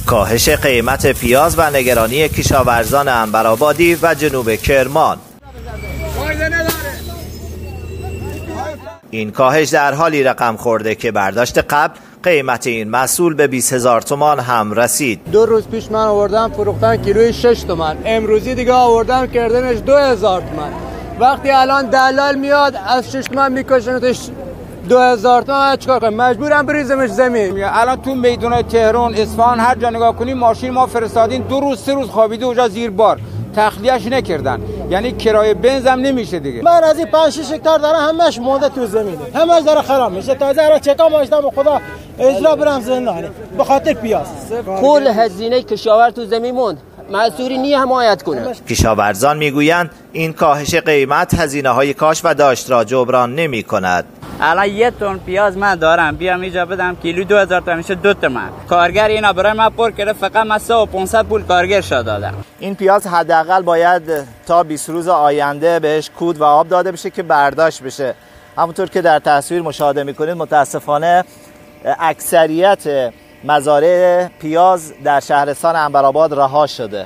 کاهش قیمت پیاز و نگرانی کشاورزان عنبرآبادی و جنوب کرمان. این کاهش در حالی رقم خورده که برداشت قبل قیمت این محصول به 20,000 تومان هم رسید. 2 روز پیش من آوردم فروختن کیلوی 6 تومن، امروزی دیگه آوردم کردنش 2,000 تومن. وقتی الان دلال میاد از 6 تومن میکشنش 2,000 تومن، چیکار کنم؟ مجبورم بریزمش زمین. الان تو میدونای تهران، اصفهان هر جا نگاه کنی ماشین ما فرستادین 2 روز 3 روز خوابیده اونجا زیر بار، تخلیه‌اش نکردن، یعنی کرایه بنز هم نمیشه دیگه. من از این 5-6 هکتار داره همش مونده تو زمینه، همش داره خراب میشه. تازه را چکا ماشتم خدا اجرا برم زندانه به خاطر پیاز. کل هزینه کشاورز تو زمین موند، مسئولی نی حمایت کنه. کشاورزان میگویند این کاهش قیمت هزینه‌های کاشت و داشت را جبران نمی‌کند. الان 1 تن پیاز من دارم، بیام اینجا بدم کیلو 2,000 تومان میشه 2 تومن. کارگر اینا برای من پر کرده، فقط من 300 و 500 پول کارگرش دادم. این پیاز حداقل باید تا 20 روز آینده بهش کود و آب داده بشه که برداشت بشه. همونطور که در تصویر مشاهده می‌کنید متاسفانه اکثریت مزارع پیاز در شهرستان عنبرآباد رها شده.